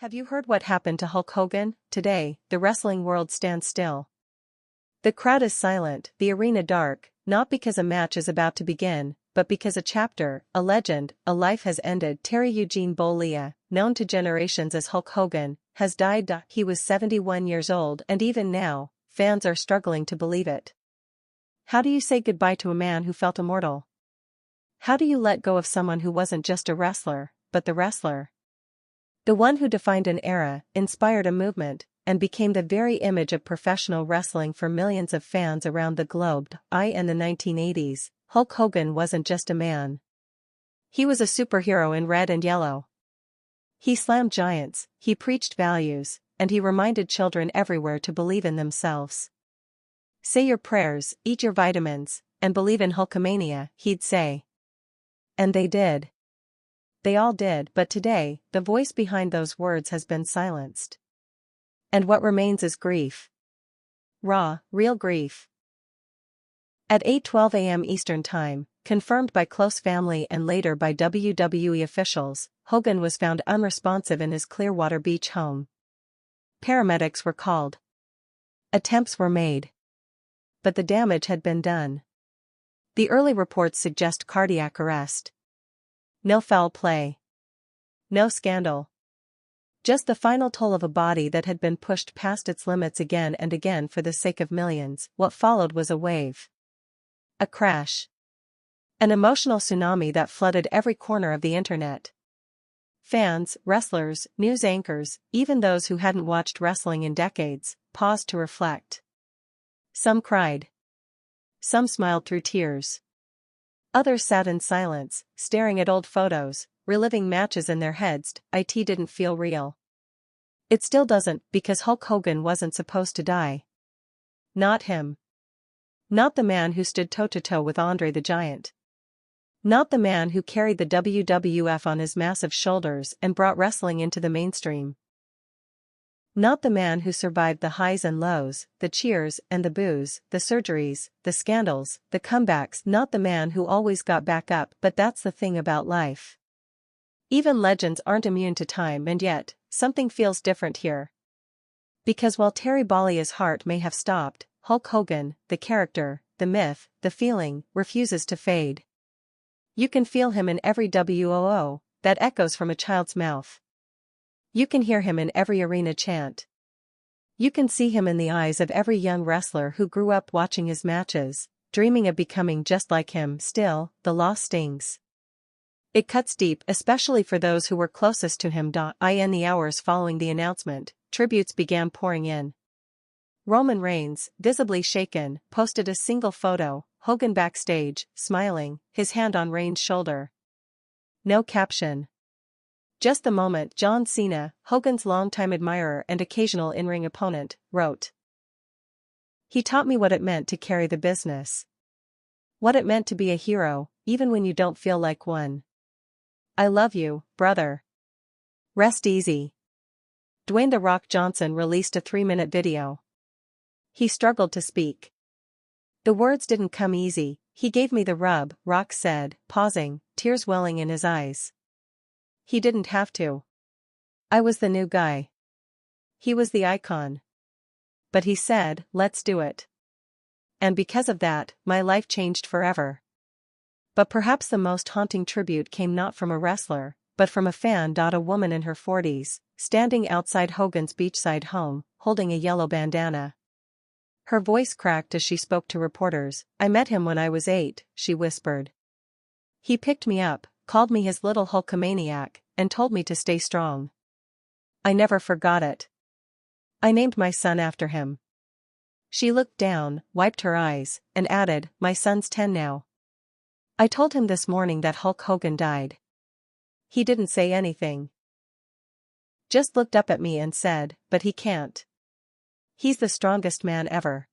Have you heard what happened to Hulk Hogan? Today, the wrestling world stands still. The crowd is silent, the arena dark, not because a match is about to begin, but because a chapter, a legend, a life has ended. Terry Eugene Bollea, known to generations as Hulk Hogan, has died. He was 71 years old, and even now, fans are struggling to believe it. How do you say goodbye to a man who felt immortal? How do you let go of someone who wasn't just a wrestler, but the wrestler? The one who defined an era, inspired a movement, and became the very image of professional wrestling for millions of fans around the globe. In the 1980s, Hulk Hogan wasn't just a man. He was a superhero in red and yellow. He slammed giants, he preached values, and he reminded children everywhere to believe in themselves. Say your prayers, eat your vitamins, and believe in Hulkamania, he'd say. And they did. They all did, but today, the voice behind those words has been silenced. And what remains is grief. Raw, real grief. At 8:12 a.m. Eastern Time, confirmed by close family and later by WWE officials, Hogan was found unresponsive in his Clearwater Beach home. Paramedics were called. Attempts were made. But the damage had been done. The early reports suggest cardiac arrest. No foul play. No scandal. Just the final toll of a body that had been pushed past its limits again and again for the sake of millions. What followed was a wave. A crash. An emotional tsunami that flooded every corner of the internet. Fans, wrestlers, news anchors, even those who hadn't watched wrestling in decades, paused to reflect. Some cried. Some smiled through tears. Others sat in silence, staring at old photos, reliving matches in their heads. It didn't feel real. It still doesn't, because Hulk Hogan wasn't supposed to die. Not him. Not the man who stood toe-to-toe with Andre the Giant. Not the man who carried the WWF on his massive shoulders and brought wrestling into the mainstream. Not the man who survived the highs and lows, the cheers and the boos, the surgeries, the scandals, the comebacks. Not the man who always got back up. But that's the thing about life. Even legends aren't immune to time, and yet, something feels different here. Because while Terry Bollea's heart may have stopped, Hulk Hogan, the character, the myth, the feeling, refuses to fade. You can feel him in every WOO that echoes from a child's mouth. You can hear him in every arena chant. You can see him in the eyes of every young wrestler who grew up watching his matches, dreaming of becoming just like him. Still, the loss stings. It cuts deep, especially for those who were closest to him. In the hours following the announcement, tributes began pouring in. Roman Reigns, visibly shaken, posted a single photo, Hogan backstage, smiling, his hand on Reigns' shoulder. No caption. Just the moment. John Cena, Hogan's longtime admirer and occasional in-ring opponent, wrote. He taught me what it meant to carry the business. What it meant to be a hero, even when you don't feel like one. I love you, brother. Rest easy. Dwayne "The Rock" Johnson released a 3-minute video. He struggled to speak. The words didn't come easy. He gave me the rub, Rock said, pausing, tears welling in his eyes. He didn't have to. I was the new guy. He was the icon. But he said, let's do it. And because of that, my life changed forever. But perhaps the most haunting tribute came not from a wrestler, but from a fan. A woman in her 40s, standing outside Hogan's beachside home, holding a yellow bandana. Her voice cracked as she spoke to reporters. I met him when I was 8, she whispered. He picked me up, called me his little Hulkamaniac, and told me to stay strong. I never forgot it. I named my son after him. She looked down, wiped her eyes, and added, my son's 10 now. I told him this morning that Hulk Hogan died. He didn't say anything. Just looked up at me and said, but he can't. He's the strongest man ever.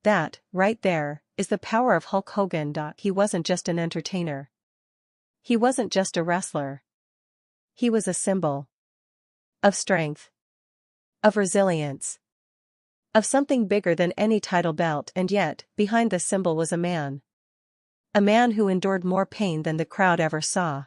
That, right there, is the power of Hulk Hogan. He wasn't just an entertainer. He wasn't just a wrestler. He was a symbol. Of strength. Of resilience. Of something bigger than any title belt, and yet, behind the symbol was a man. A man who endured more pain than the crowd ever saw.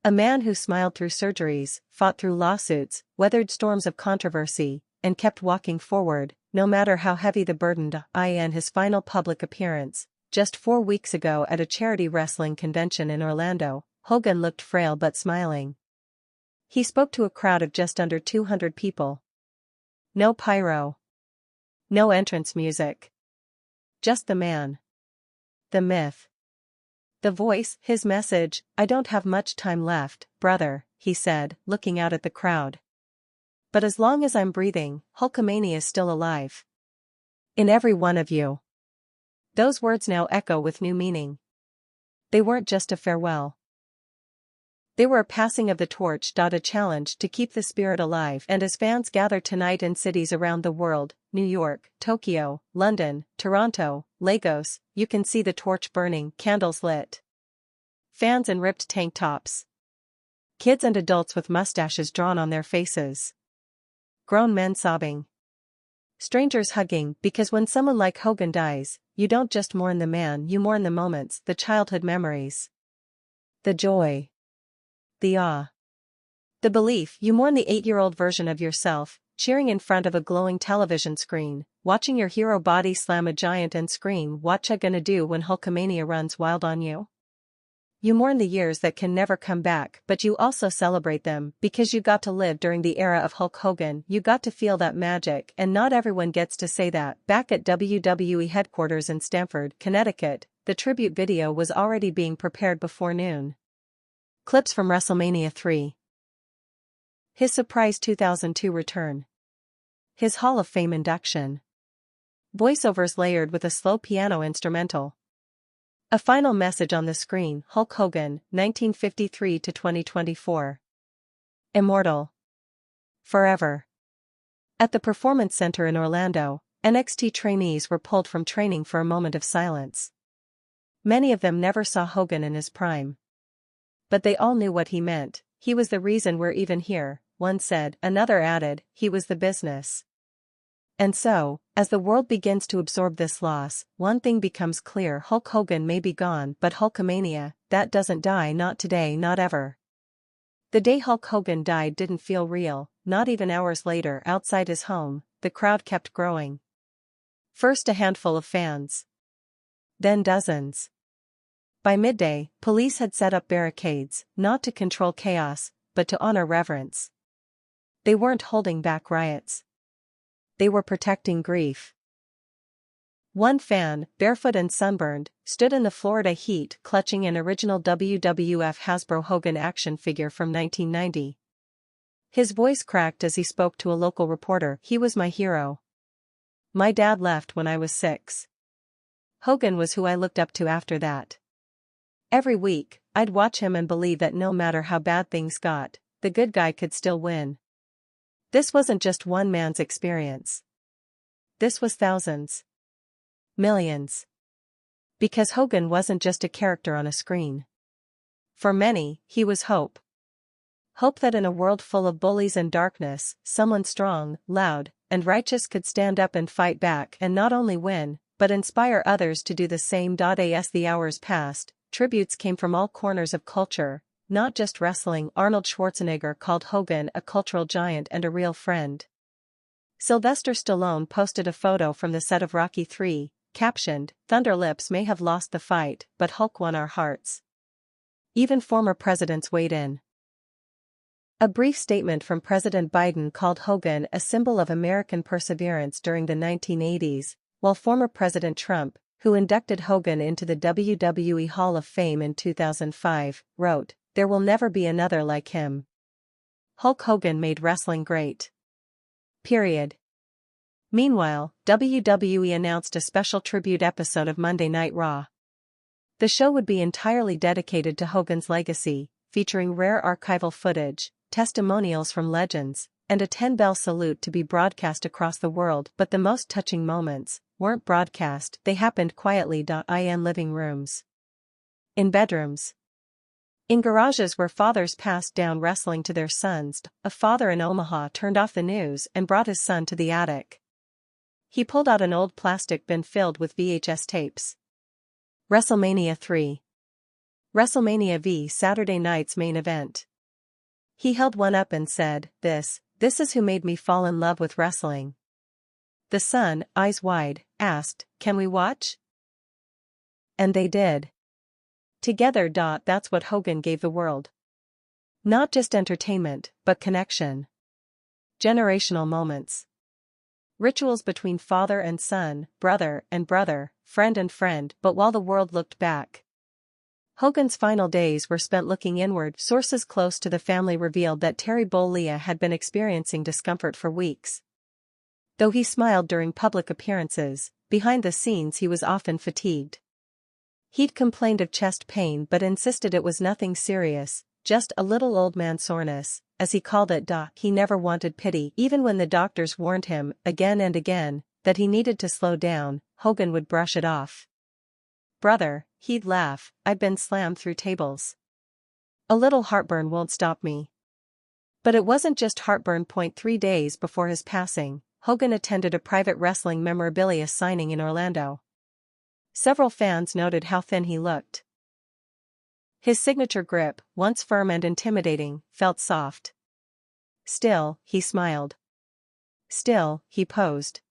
A man who smiled through surgeries, fought through lawsuits, weathered storms of controversy, and kept walking forward, no matter how heavy the burden. In his final public appearance, just 4 weeks ago at a charity wrestling convention in Orlando, Hogan looked frail but smiling. He spoke to a crowd of just under 200 people. No pyro. No entrance music. Just the man. The myth. The voice, his message. "I don't have much time left, brother," he said, looking out at the crowd. "But as long as I'm breathing, Hulkamania is still alive. In every one of you." Those words now echo with new meaning. They weren't just a farewell. They were a passing of the torch. A challenge to keep the spirit alive. And as fans gather tonight in cities around the world, New York, Tokyo, London, Toronto, Lagos, you can see the torch burning, candles lit. Fans in ripped tank tops. Kids and adults with mustaches drawn on their faces. Grown men sobbing. Strangers hugging, because when someone like Hogan dies, you don't just mourn the man, you mourn the moments, the childhood memories. The joy. The awe. The belief. You mourn the 8-year-old version of yourself, cheering in front of a glowing television screen, watching your hero body slam a giant and scream, "What ya gonna do when Hulkamania runs wild on you?" You mourn the years that can never come back, but you also celebrate them, because you got to live during the era of Hulk Hogan, you got to feel that magic, and not everyone gets to say that. Back at WWE headquarters in Stamford, Connecticut, the tribute video was already being prepared before noon. Clips from WrestleMania 3. His surprise 2002 return. His Hall of Fame induction. Voiceovers layered with a slow piano instrumental. A final message on the screen. Hulk Hogan, 1953 to 2024. Immortal. Forever. At the Performance Center in Orlando, NXT trainees were pulled from training for a moment of silence. Many of them never saw Hogan in his prime. But they all knew what he meant. "He was the reason we're even here," one said. Another added, "He was the business." And so, as the world begins to absorb this loss, one thing becomes clear: Hulk Hogan may be gone, but Hulkamania, that doesn't die, not today, not ever. The day Hulk Hogan died didn't feel real, not even hours later. Outside his home, the crowd kept growing. First a handful of fans. Then dozens. By midday, police had set up barricades, not to control chaos, but to honor reverence. They weren't holding back riots. They were protecting grief. One fan, barefoot and sunburned, stood in the Florida heat clutching an original WWF Hasbro Hogan action figure from 1990. His voice cracked as he spoke to a local reporter. "He was my hero. My dad left when I was 6. Hogan was who I looked up to after that. Every week, I'd watch him and believe that no matter how bad things got, the good guy could still win." This wasn't just one man's experience. This was thousands. Millions. Because Hogan wasn't just a character on a screen. For many, he was hope. Hope that in a world full of bullies and darkness, someone strong, loud, and righteous could stand up and fight back and not only win, but inspire others to do the same. As the hours passed, tributes came from all corners of culture, not just wrestling. Arnold Schwarzenegger called Hogan a cultural giant and a real friend. Sylvester Stallone posted a photo from the set of Rocky III, captioned, "Thunder Lips may have lost the fight, but Hulk won our hearts." Even former presidents weighed in. A brief statement from President Biden called Hogan a symbol of American perseverance during the 1980s, while former President Trump, who inducted Hogan into the WWE Hall of Fame in 2005, wrote, "There will never be another like him. Hulk Hogan made wrestling great. Period." Meanwhile, WWE announced a special tribute episode of Monday Night Raw. The show would be entirely dedicated to Hogan's legacy, featuring rare archival footage, testimonials from legends, and a 10-bell salute to be broadcast across the world. But the most touching moments weren't broadcast, they happened quietly. In living rooms. In bedrooms. In garages where fathers passed down wrestling to their sons. A father in Omaha turned off the news and brought his son to the attic. He pulled out an old plastic bin filled with VHS tapes. WrestleMania 3. WrestleMania v Saturday night's main event. He held one up and said, This is who made me fall in love with wrestling. The Sun, eyes wide, asked, Can we watch? And they did. Together. That's what Hogan gave the world. Not just entertainment, but connection. Generational moments. Rituals between father and son, brother and brother, friend and friend. But while the world looked back, Hogan's final days were spent looking inward. Sources close to the family revealed that Terry Bollea had been experiencing discomfort for weeks. Though he smiled during public appearances, behind the scenes he was often fatigued. He'd complained of chest pain but insisted it was nothing serious, just a little old man soreness, as he called it. He never wanted pity. Even when the doctors warned him, again and again, that he needed to slow down, Hogan would brush it off. Brother, he'd laugh, I've been slammed through tables. A little heartburn won't stop me. But it wasn't just heartburn. 3 days before his passing, Hogan attended a private wrestling memorabilia signing in Orlando. Several fans noted how thin he looked. His signature grip, once firm and intimidating, felt soft. Still, he smiled. Still, he posed.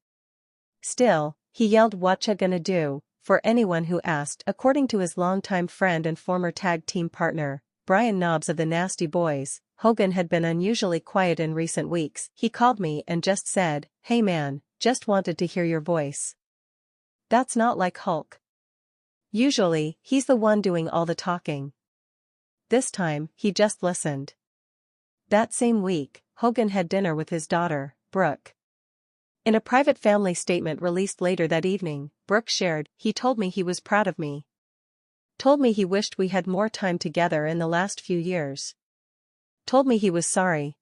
Still, he yelled "Whatcha gonna do?" for anyone who asked. According to his longtime friend and former tag team partner, Brian Knobbs of the Nasty Boys, Hogan had been unusually quiet in recent weeks. He called me and just said, "Hey man, just wanted to hear your voice." That's not like Hulk. Usually, he's the one doing all the talking. This time, he just listened. That same week, Hogan had dinner with his daughter, Brooke. In a private family statement released later that evening, Brooke shared, "He told me he was proud of me. Told me he wished we had more time together in the last few years. Told me he was sorry.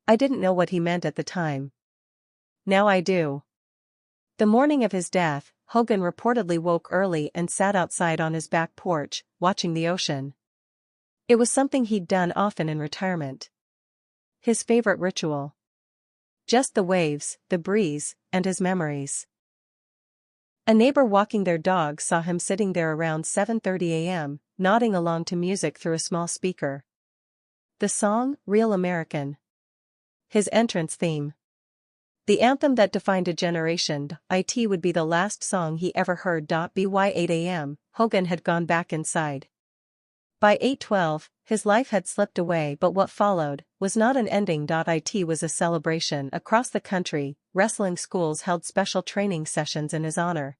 I didn't know what he meant at the time. Now I do." The morning of his death, Hogan reportedly woke early and sat outside on his back porch, watching the ocean. It was something he'd done often in retirement. His favorite ritual. Just the waves, the breeze, and his memories. A neighbor walking their dog saw him sitting there around 7:30 a.m., nodding along to music through a small speaker. The song, Real American. His entrance theme. The anthem that defined a generation. It would be the last song he ever heard. By 8 a.m., Hogan had gone back inside. By 8:12, his life had slipped away, but what followed was not an ending. It was a celebration. Across the country, wrestling schools held special training sessions in his honor.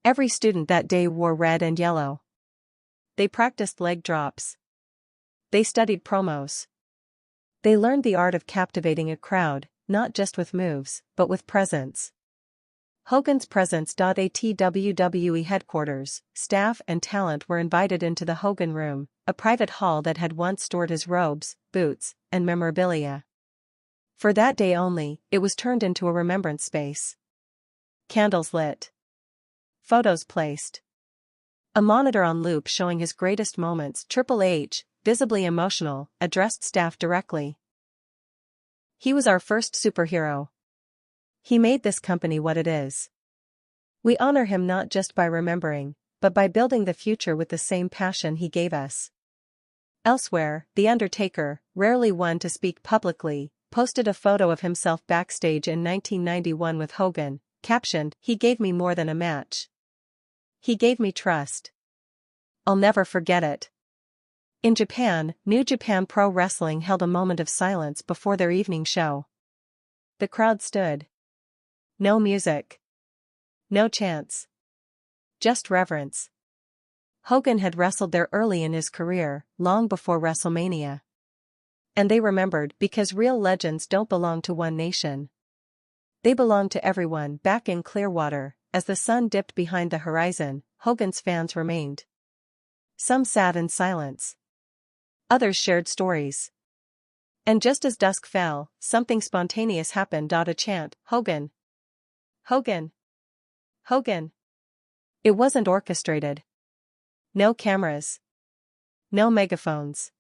Every student that day wore red and yellow. They practiced leg drops. They studied promos. They learned the art of captivating a crowd, not just with moves, but with presence. Hogan's presence. At WWE headquarters, staff and talent were invited into the Hogan Room, a private hall that had once stored his robes, boots, and memorabilia. For that day only, it was turned into a remembrance space. Candles lit. Photos placed. A monitor on loop showing his greatest moments. Triple H, visibly emotional, addressed staff directly. "He was our first superhero. He made this company what it is. We honor him not just by remembering, but by building the future with the same passion he gave us." Elsewhere, The Undertaker, rarely one to speak publicly, posted a photo of himself backstage in 1991 with Hogan, captioned, "He gave me more than a match. He gave me trust. I'll never forget it." In Japan, New Japan Pro Wrestling held a moment of silence before their evening show. The crowd stood. No music. No chants. Just reverence. Hogan had wrestled there early in his career, long before WrestleMania. And they remembered because real legends don't belong to one nation. They belong to everyone. Back in Clearwater, as the sun dipped behind the horizon, Hogan's fans remained. Some sat in silence. Others shared stories. And just as dusk fell, something spontaneous happened. A chant, "Hogan! Hogan! Hogan!" It wasn't orchestrated. No cameras. No megaphones.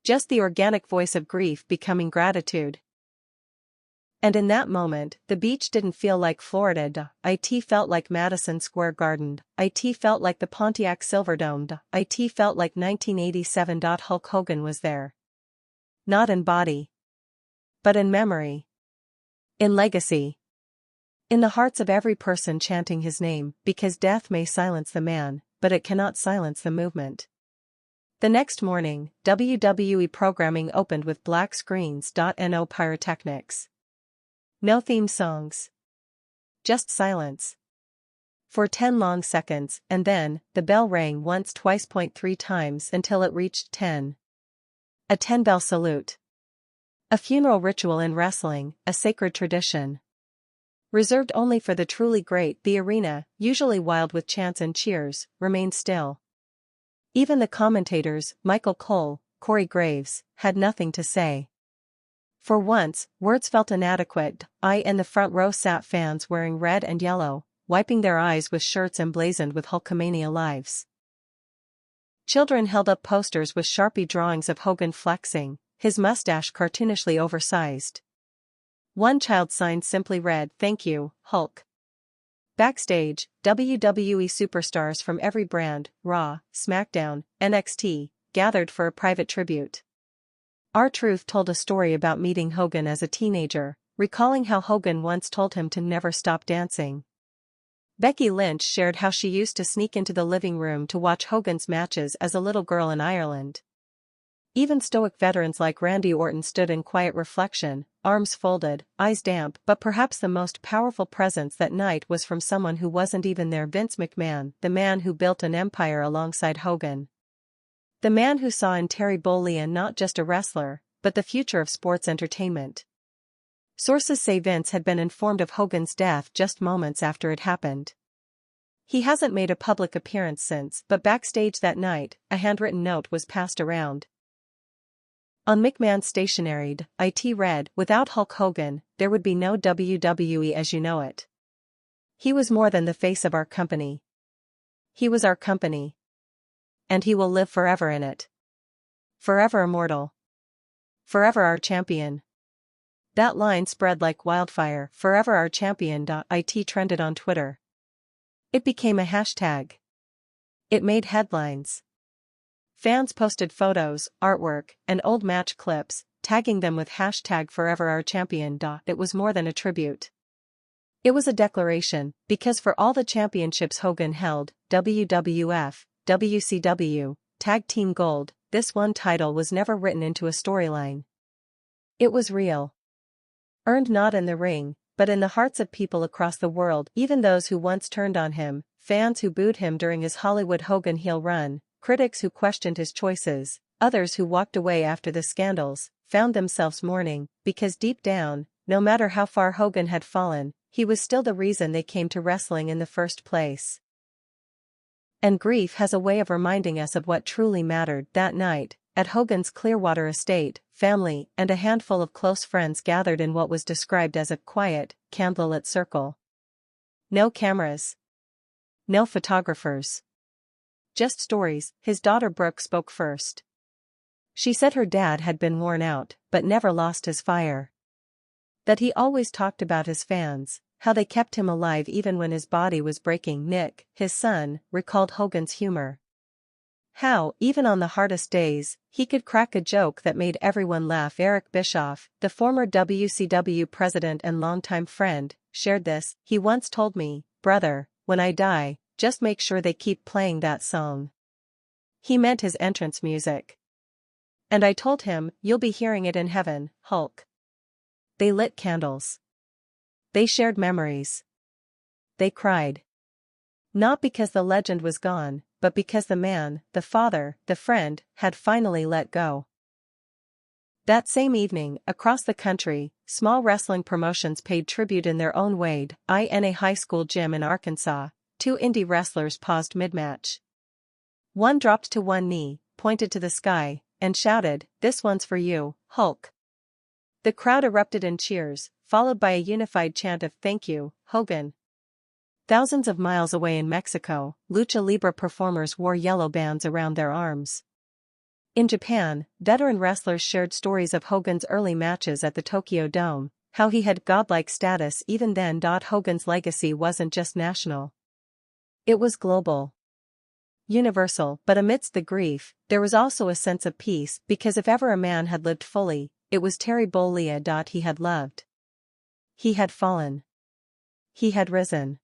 Just the organic voice of grief becoming gratitude. And in that moment, the beach didn't feel like Florida. It felt like Madison Square Garden. It felt like the Pontiac Silverdome. It felt like 1987. Hulk Hogan was there. Not in body, but in memory. In legacy. In the hearts of every person chanting his name, because death may silence the man, but it cannot silence the movement. The next morning, WWE programming opened with black screens. No pyrotechnics. No theme songs. Just silence. For 10 long seconds, and then, the bell rang once, twice, 3 times until it reached 10. A 10-bell salute. A funeral ritual in wrestling, a sacred tradition. Reserved only for the truly great, the arena, usually wild with chants and cheers, remained still. Even the commentators, Michael Cole, Corey Graves, had nothing to say. For once, words felt inadequate. In the front row sat fans wearing red and yellow, wiping their eyes with shirts emblazoned with Hulkamania lives. Children held up posters with Sharpie drawings of Hogan flexing, his mustache cartoonishly oversized. One child's sign simply read, "Thank you, Hulk." Backstage, WWE superstars from every brand, Raw, SmackDown, NXT, gathered for a private tribute. R-Truth told a story about meeting Hogan as a teenager, recalling how Hogan once told him to never stop dancing. Becky Lynch shared how she used to sneak into the living room to watch Hogan's matches as a little girl in Ireland. Even stoic veterans like Randy Orton stood in quiet reflection, arms folded, eyes damp, but perhaps the most powerful presence that night was from someone who wasn't even there: Vince McMahon, the man who built an empire alongside Hogan. The man who saw in Terry Bollea not just a wrestler, but the future of sports entertainment. Sources say Vince had been informed of Hogan's death just moments after it happened. He hasn't made a public appearance since, but backstage that night, a handwritten note was passed around. On McMahon's stationery, it read, "Without Hulk Hogan, there would be no WWE as you know it. He was more than the face of our company. He was our company. And he will live forever in it. Forever immortal. Forever our champion." That line spread like wildfire. Forever our champion. It trended on Twitter. It became a hashtag. It made headlines. Fans posted photos, artwork, and old match clips, tagging them with hashtag Forever Our Champion. It was more than a tribute. It was a declaration, because for all the championships Hogan held, WWF, WCW, Tag Team Gold, this one title was never written into a storyline. It was real. Earned not in the ring, but in the hearts of people across the world, even those who once turned on him, fans who booed him during his Hollywood Hogan heel run, critics who questioned his choices, others who walked away after the scandals, found themselves mourning, because deep down, no matter how far Hogan had fallen, he was still the reason they came to wrestling in the first place. And grief has a way of reminding us of what truly mattered. That night, at Hogan's Clearwater estate, family and a handful of close friends gathered in what was described as a quiet, candlelit circle. No cameras. No photographers. Just stories. His daughter Brooke spoke first. She said her dad had been worn out, but never lost his fire. That he always talked about his fans, how they kept him alive even when his body was breaking. Nick, his son, recalled Hogan's humor. How, even on the hardest days, he could crack a joke that made everyone laugh. Eric Bischoff, the former WCW president and longtime friend, shared this. He once told me, "Brother, when I die, just make sure they keep playing that song." He meant his entrance music. And I told him, "You'll be hearing it in heaven, Hulk." They lit candles. They shared memories. They cried. Not because the legend was gone, but because the man, the father, the friend, had finally let go. That same evening, across the country, small wrestling promotions paid tribute in their own way. In a high school gym in Arkansas, 2 indie wrestlers paused mid-match. One dropped to one knee, pointed to the sky, and shouted, "This one's for you, Hulk." The crowd erupted in cheers, followed by a unified chant of "Thank you, Hogan." Thousands of miles away in Mexico, lucha libre performers wore yellow bands around their arms. In Japan, veteran wrestlers shared stories of Hogan's early matches at the Tokyo Dome, how he had godlike status even then. Hogan's legacy wasn't just national. It was global. Universal. But amidst the grief, there was also a sense of peace, because if ever a man had lived fully, it was Terry Bollea. He had loved. He had fallen. He had risen.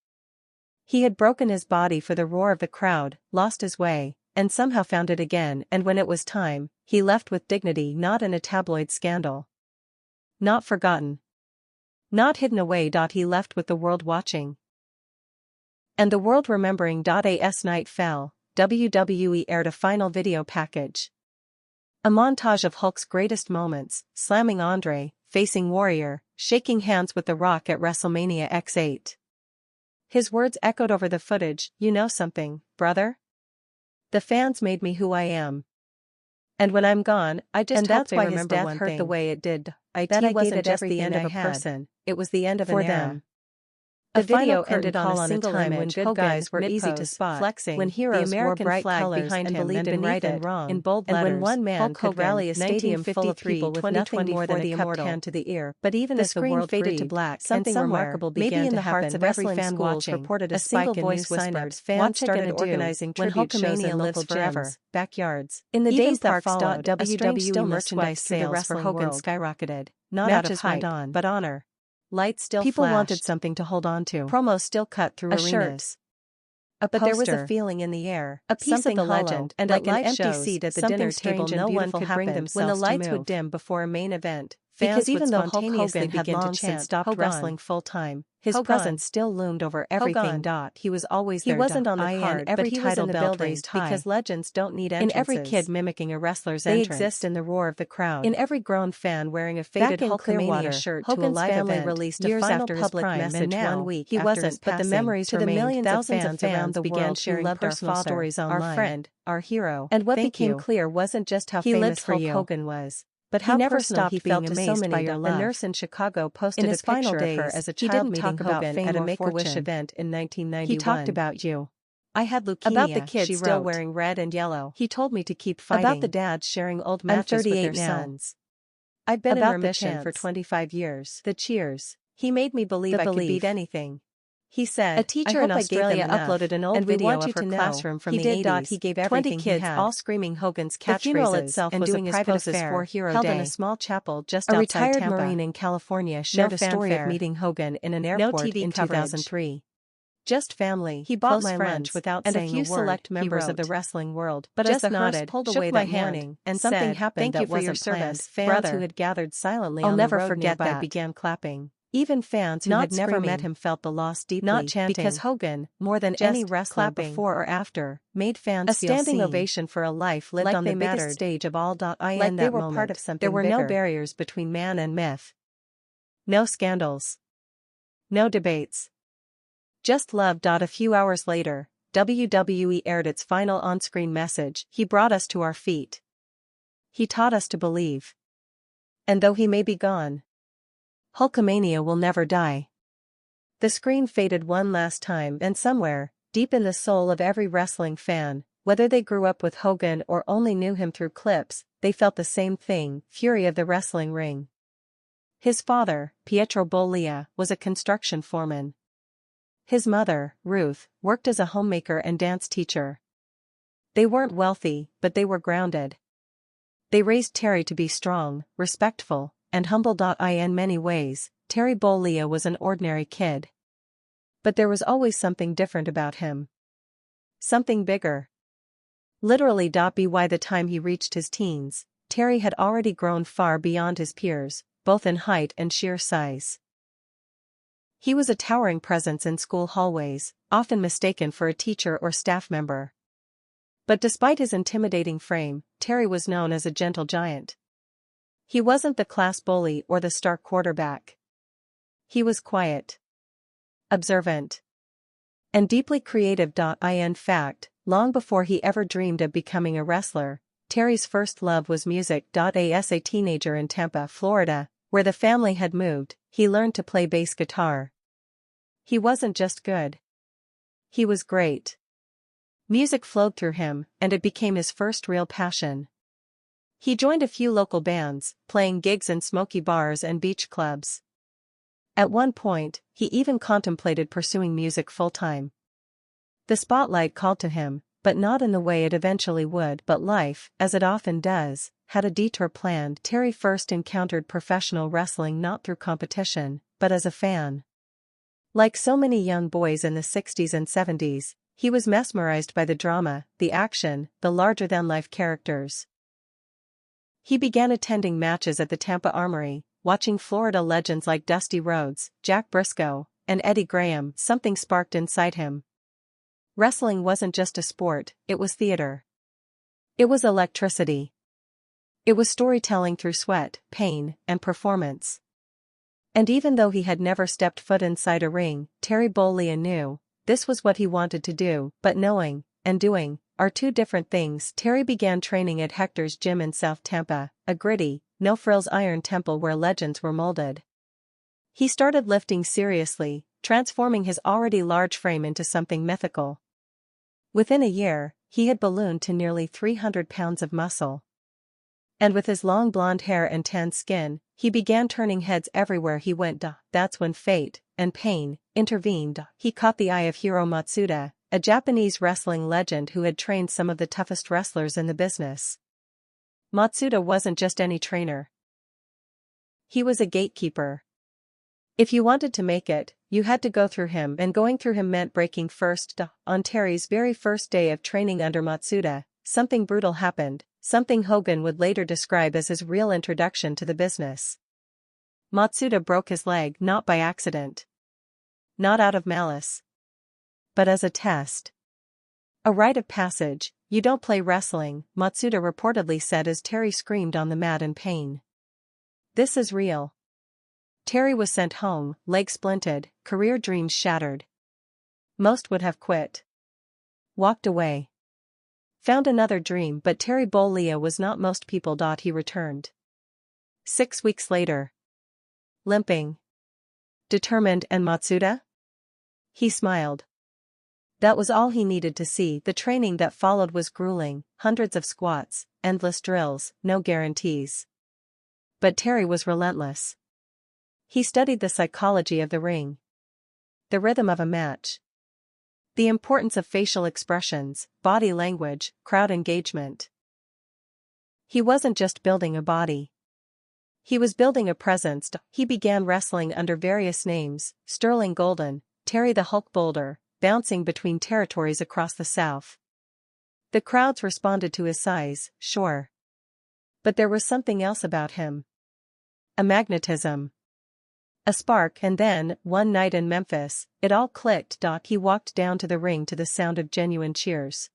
He had broken his body for the roar of the crowd, lost his way, and somehow found it again, and when it was time, he left with dignity, not in a tabloid scandal. Not forgotten. Not hidden away. He left with the world watching. And the world remembering. As night fell, WWE aired a final video package. A montage of Hulk's greatest moments, slamming Andre, facing Warrior, shaking hands with The Rock at WrestleMania X8. His words echoed over the footage, "You know something, brother? The fans made me who I am. And when I'm gone, I just hope they remember one thing. And that's why his death hurt the way it did. It wasn't just the end of a person, it was the end of an era." The video ended on a single image. When good guys were easy to spot, flexing, when heroes wore bright colors behind and believed in right and wrong, in bold letters, and when one man could rally a stadium full of people with nothing more than a cupped hand to the ear. But even as the world faded to black, something remarkable began to happen. Every fan watching reported a single voice whispered, fans started organizing tribute shows in local gyms, backyards. In the days that followed, WWE merchandise sales for Hogan skyrocketed, not out of hype, but honor. Lights still flashed. People wanted something to hold on to. Promos still cut through arenas. But there was a feeling in the air, a piece of the legend, and like an empty seat at the dinner table no one could bring themselves when the lights would dim before a main event. Because even though Hulk Hogan had long since stopped wrestling full-time, his presence still loomed over everything. He was always there. He wasn't on the card, but he was in the building because legends don't need entrances. In every kid mimicking a wrestler's entrance, they exist in the roar of the crowd. In every grown fan wearing a faded Hulkamania shirt to a live event, released a final public message 1 week he wasn't, but the memories to the millions of fans around the world sharing personal stories online. Our friend, our hero. And what became clear wasn't just how famous Hulk Hogan was, but how never stopped he felt so many by your love. A nurse in Chicago posted a picture of her as a child meeting Hogan at a Make-A-Wish event in 1991. He talked about you. I had leukemia. About the kids still wearing red and yellow. He told me to keep fighting. About the dads sharing old matches with their sons. I've been in remission for 25 years. The cheers. He made me believe I could beat anything. He said, a teacher in Australia uploaded an old video of her classroom from the 80s. He gave 20 kids all screaming Hogan's catchphrases. The funeral itself was a private affair for Hero held in a small chapel just outside Tampa. A retired Marine in California shared a story of meeting Hogan in an airport in 2003. Just family. He bought my lunch without saying a word. And a few select members of the wrestling world, but as the hearse pulled away that morning, and something happened that wasn't planned. Fans who had gathered silently on the road nearby began clapping. Even fans who had never met him felt the loss deeply, not chanting, because Hogan, more than any wrestler before or after, made fans feel seen. A standing ovation for a life lived on the biggest stage of all. In that moment, part of something there were no barriers between man and myth. No scandals. No debates. Just love. A few hours later, WWE aired its final on-screen message. He brought us to our feet. He taught us to believe. And though he may be gone, Hulkamania will never die. The screen faded one last time, and somewhere, deep in the soul of every wrestling fan, whether they grew up with Hogan or only knew him through clips, they felt the same thing: fury of the wrestling ring. His father, Pietro Bollea, was a construction foreman. His mother, Ruth, worked as a homemaker and dance teacher. They weren't wealthy, but they were grounded. They raised Terry to be strong, respectful, and humble. In many ways, Terry Bollea was an ordinary kid. But there was always something different about him. Something bigger. Literally. By the time he reached his teens, Terry had already grown far beyond his peers, both in height and sheer size. He was a towering presence in school hallways, often mistaken for a teacher or staff member. But despite his intimidating frame, Terry was known as a gentle giant. He wasn't the class bully or the star quarterback. He was quiet, observant, and deeply creative. In fact, long before he ever dreamed of becoming a wrestler, Terry's first love was music. As a teenager in Tampa, Florida, where the family had moved, he learned to play bass guitar. He wasn't just good. He was great. Music flowed through him, and it became his first real passion. He joined a few local bands, playing gigs in smoky bars and beach clubs. At one point, he even contemplated pursuing music full-time. The spotlight called to him, but not in the way it eventually would. But life, as it often does, had a detour planned. Terry first encountered professional wrestling not through competition, but as a fan. Like so many young boys in the 60s and 70s, he was mesmerized by the drama, the action, the larger-than-life characters. He began attending matches at the Tampa Armory, watching Florida legends like Dusty Rhodes, Jack Briscoe, and Eddie Graham. Something sparked inside him. Wrestling wasn't just a sport, it was theater. It was electricity. It was storytelling through sweat, pain, and performance. And even though he had never stepped foot inside a ring, Terry Bollea knew this was what he wanted to do. But knowing and doing are two different things. Terry began training at Hector's Gym in South Tampa, a gritty, no-frills iron temple where legends were molded. He started lifting seriously, transforming his already large frame into something mythical. Within a year, he had ballooned to nearly 300 pounds of muscle. And with his long blonde hair and tan skin, he began turning heads everywhere he went. That's when fate and pain intervened. He caught the eye of Hiro Matsuda, a Japanese wrestling legend who had trained some of the toughest wrestlers in the business. Matsuda wasn't just any trainer. He was a gatekeeper. If you wanted to make it, you had to go through him, and going through him meant breaking first. On Terry's very first day of training under Matsuda, something brutal happened, something Hogan would later describe as his real introduction to the business. Matsuda broke his leg not by accident. Not out of malice. But as a test. A rite of passage. You don't play wrestling, Matsuda reportedly said as Terry screamed on the mat in pain. This is real. Terry was sent home, leg splinted, career dreams shattered. Most would have quit. Walked away. Found another dream, but Terry Bollea was not most people. He returned. 6 weeks later. Limping. Determined. And Matsuda? He smiled. That was all he needed to see. The training that followed was grueling, hundreds of squats, endless drills, no guarantees. But Terry was relentless. He studied the psychology of the ring. The rhythm of a match. The importance of facial expressions, body language, crowd engagement. He wasn't just building a body. He was building a presence. He began wrestling under various names: Sterling Golden, Terry the Hulk Boulder, bouncing between territories across the South. The crowds responded to his size, sure. But there was something else about him. A magnetism. A spark. And then, one night in Memphis, it all clicked. He walked down to the ring to the sound of genuine cheers.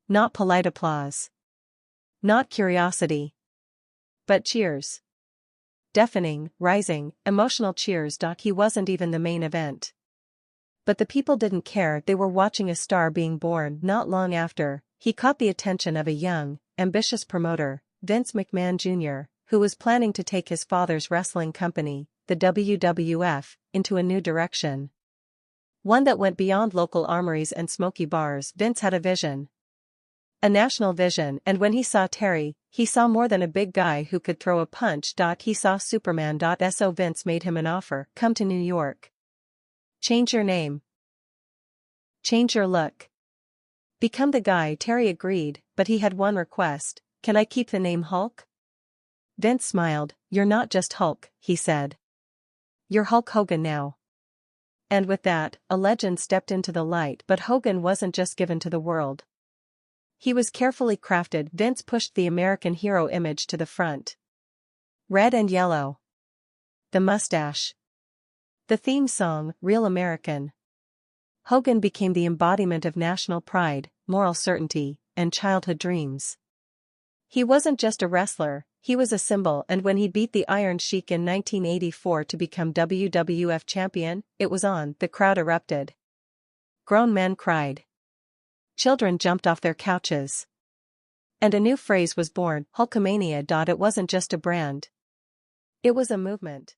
Not polite applause. Not curiosity. But cheers. Deafening, rising, emotional cheers. He wasn't even the main event. But the people didn't care. They were watching a star being born. Not long after, he caught the attention of a young, ambitious promoter, Vince McMahon Jr., who was planning to take his father's wrestling company, the WWF, into a new direction. One that went beyond local armories and smoky bars. Vince had a vision. A national vision, and when he saw Terry, he saw more than a big guy who could throw a punch. He saw Superman. So Vince made him an offer: come to New York. Change your name. Change your look. Become the guy. Terry agreed, but he had one request: can I keep the name Hulk? Vince smiled. You're not just Hulk, he said. You're Hulk Hogan now. And with that, a legend stepped into the light. But Hogan wasn't just given to the world. He was carefully crafted. Vince pushed the American hero image to the front. Red and yellow. The mustache. The theme song, Real American. Hogan became the embodiment of national pride, moral certainty, and childhood dreams. He wasn't just a wrestler, he was a symbol. And when he beat the Iron Sheik in 1984 to become WWF champion, it was on. The crowd erupted. Grown men cried. Children jumped off their couches. And a new phrase was born: Hulkamania. It wasn't just a brand. It was a movement.